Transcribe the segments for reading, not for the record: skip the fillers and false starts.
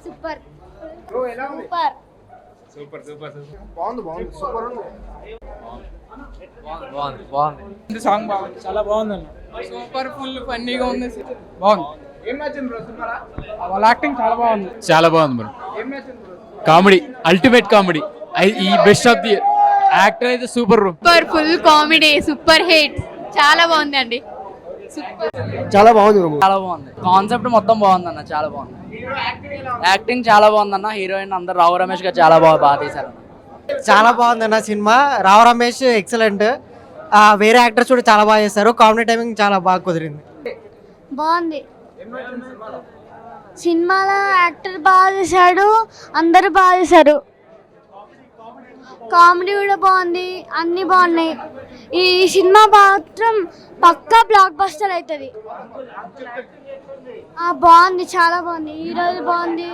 Super super super బాగుంది super బాగుంది song బాగుంది, చాలా బాగుంది అన్న. సూపర్ ఫుల్ ఫన్నీగా ఉంది, బాగుంది. ఏం నచ్చింది బ్రో సినిమాలో? వాళ్ళ యాక్టింగ్ చాలా బాగుంది. చాలా బాగుంది బ్రో. ఏం నచ్చింది బ్రో? Comedy, ultimate comedy. ఈ బెస్ట్ ఆఫ్ ది యాక్టర్ అయితే super bro. Super full comedy, super hit, చాలా బాగుందండి. చాలా బాగుంది చాలా బాగుంది. కాన్సెప్ట్ మొత్తం బాగుంది అన్న, చాలా బాగుంది. యాక్టింగ్ చాలా బాగుంది అన్న. హీరోయిన్ అందరు రావు రమేష్ గారు చాలా బాగా తీశారు. చాలా బాగుంది అన్న సినిమా. రావు రమేష్ ఎక్సలెంట్. వేరే యాక్టర్స్ కూడా చాలా బాగా చేస్తారు. కామెడీ టైమింగ్ చాలా బాగా కుదిరింది. బాగుంది. సినిమాలో యాక్టర్ బాగా చేశాడు, అందరూ బాగా చేశారు. కామెడీ కూడా బాగుంది, అన్ని బాగున్నాయి. ఈ సినిమా మాత్రం పక్కా బ్లాక్ బస్టర్ అవుతుంది. బాగుంది, చాలా బాగుంది. హీరోలు బాగుంది,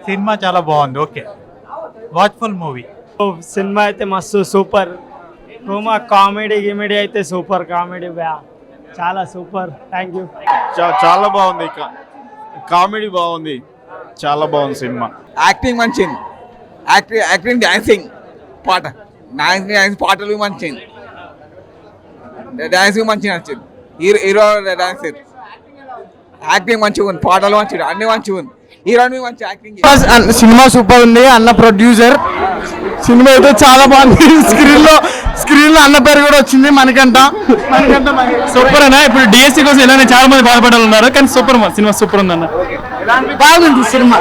సినిమా చాలా బాగుంది. Okay, watchful movie. సినిమా అయితే మస్తు సూపర్. కామెడీ గిమెడీ అయితే సూపర్. కామెడీ చాలా సూపర్. Thank you. చాలా బాగుంది. కామెడీ బాగుంది, చాలా బాగుంది సినిమా. యాక్టింగ్ మంచిది. యాక్టింగ్ డాన్సింగ్ పాటలు మంచిది. డాన్సింగ్ మంచిగా నచ్చింది. హీరో డాన్స్ యాక్టింగ్ మంచిగా ఉంది, పాటలు మంచిగా, అన్ని మంచిగా ఉంది. హీరోయిన్ మంచి యాక్టింగ్. సినిమా సూపర్ ఉంది. అన్న ప్రొడ్యూసర్. సినిమా అయితే చాలా బాగుంది. స్క్రీన్ లో అన్న పేరు కూడా వచ్చింది, మనకంట సూపర్ అన్న. ఇప్పుడు డిఎస్సీ కోసం ఇలానే చాలా మంది బాధపడాలి ఉన్నారు, కానీ సూపర్ సినిమా సూపర్ ఉంది అన్న. బాగుంది సినిమా.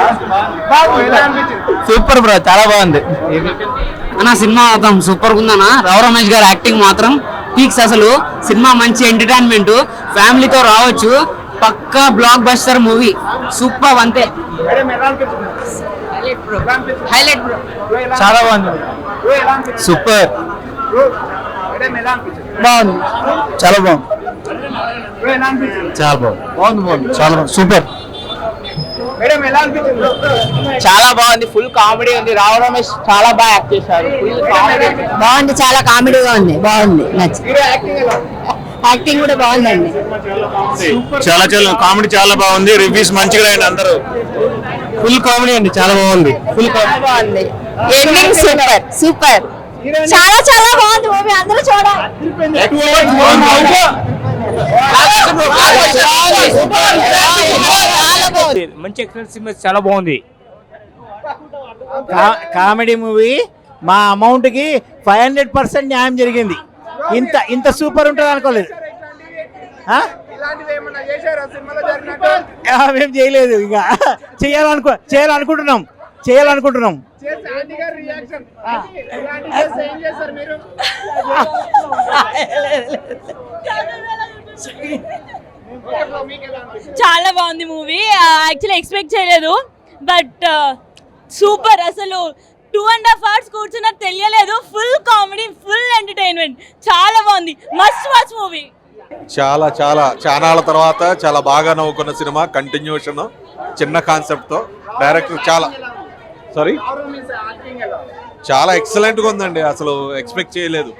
సూపర్ బ్రో, చాలా బాగుంది అన్న. సినిమా మాత్రం సూపర్ ఉందన్న. రావు రమేష్ గారు యాక్టింగ్ మాత్రం పీక్స్. అసలు సినిమా మంచి ఎంటర్టైన్మెంట్, ఫ్యామిలీతో రావచ్చు. పక్కా బ్లాక్ బస్టర్ మూవీ. సూపర్ అంతే. Highlight bro. చాలా బాగుంది. సూపర్ బాగుంది, చాలా బాగుంది. చాలా బాగుంది, చాలా సూపర్. చాలా బాగుంది. ఫుల్ కామెడీ ఉంది. రావు రమేష్ చాలా బాగా యాక్ట్ చేశారు. బాగుంది, చాలా కామెడీగా ఉంది. బాగుంది, నచ్చింది. యాక్టింగ్ కూడా బాగుందండి. చాలా కామెడీ చాలా బాగుంది. రివ్యూస్ మంచిగా రాయండి అందరూ. ఫుల్ కామెడీ అండి, చాలా బాగుంది. ఫుల్ బాగుంది. Ending super super. చాలా చాలా బాగుంది మూవీ. అందరూ చూడాలి. మంచి ఎక్స్పీరియన్స్, చాలా బాగుంది. Comedy movie. మా అమౌంట్ కి 500% న్యాయం జరిగింది. ఇంత సూపర్ ఉంటుంది అనుకోలేదు. మేము చేయలేదు, ఇంకా చేయాలనుకుంటున్నాం. చాలా బాగుంది మూవీ. యాక్చువల్లీ ఎక్స్పెక్ట్ చేయలేదు, బట్ సూపర్. అసలు 2.5 hours కూర్చున్నా తెలియలేదు. ఫుల్ కామెడీ, ఫుల్ ఎంటర్టైన్మెంట్, చాలా బాగుంది. Must watch movie. చాలా చానాల తర్వాత చాలా బాగా నవ్వుకున్న సినిమా. కంటిన్యూషన్, చిన్న కాన్సెప్ట్ తో డైరెక్టర్ చాలా ఎక్సలెంట్ గా ఉందండి. అసలు ఎక్స్పెక్ట్ చేయలేదు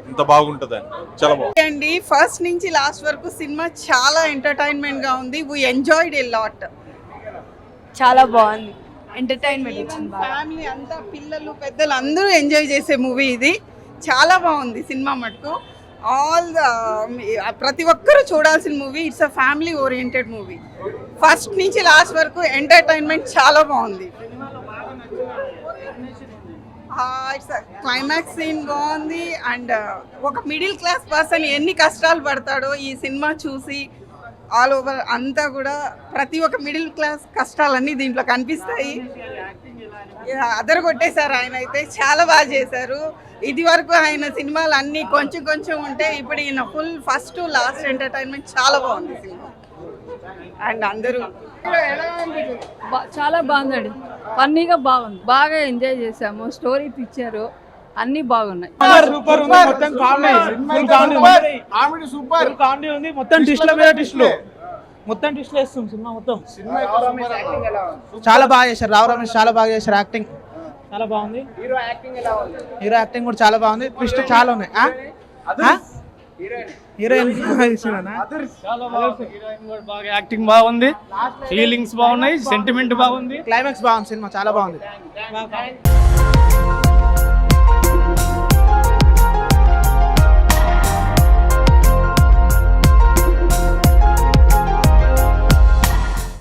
ఇంత బాగుంటుందని. చాలా బాగుంది. ఫస్ట్ నుంచి లాస్ట్ వరకు సినిమా చాలా ఎంటర్టైన్మెంట్ గా ఉంది. We enjoyed a lot. చాలా బాగుంది, ఎంటర్టైన్మెంట్. ఫ్యామిలీ అంతా, పిల్లలు పెద్దలు అందరూ ఎంజాయ్ చేసే మూవీ ఇది. చాలా బాగుంది సినిమా మటుకు. ప్రతి ఒక్కరూ చూడాల్సిన movie. It's a family oriented movie. First నుంచి లాస్ట్ వరకు ఎంటర్టైన్మెంట్ చాలా బాగుంది. క్లైమాక్స్ సీన్ బాగుంది. అండ్ ఒక మిడిల్ క్లాస్ పర్సన్ ఎన్ని కష్టాలు పడతాడో ఈ సినిమా చూసి ఆల్ ఓవర్ అంతా కూడా ప్రతి ఒక్క మిడిల్ క్లాస్ కష్టాలన్నీ దీంట్లో కనిపిస్తాయి. అదరగొట్టేశారు ఆయన అయితే. చాలా బాగా చేశారు. ఇది వరకు ఆయన సినిమాలు అన్నీ కొంచెం ఉంటే ఇప్పుడు ఈయన full first to last entertainment. చాలా బాగుంది సినిమా. అండ్ అందరూ చాలా బాగుందండి. ఫన్నీగా బాగుంది, బాగా ఎంజాయ్ చేసాము. స్టోరీ పిక్చరు అన్ని బాగున్నాయి. మొత్తం ట్విస్ట్ వేస్తుంది సినిమా మొత్తం. చాలా బాగా చేశారు. రావు రమేష్ చాలా బాగా చేశారు. యాక్టింగ్ చాలా బాగుంది. హీరో యాక్టింగ్ కూడా చాలా బాగుంది. ట్విస్ట్ చాలా ఉన్నాయి. హీరోయిన్ చాలా బాగుంది. హీరోయిన్ కూడా బాగా యాక్టింగ్ బాగుంది, ఫీలింగ్స్ బాగున్నాయి, సెంటిమెంట్ బాగుంది. క్లైమాక్స్ బాగుంది, సినిమా చాలా బాగుంది.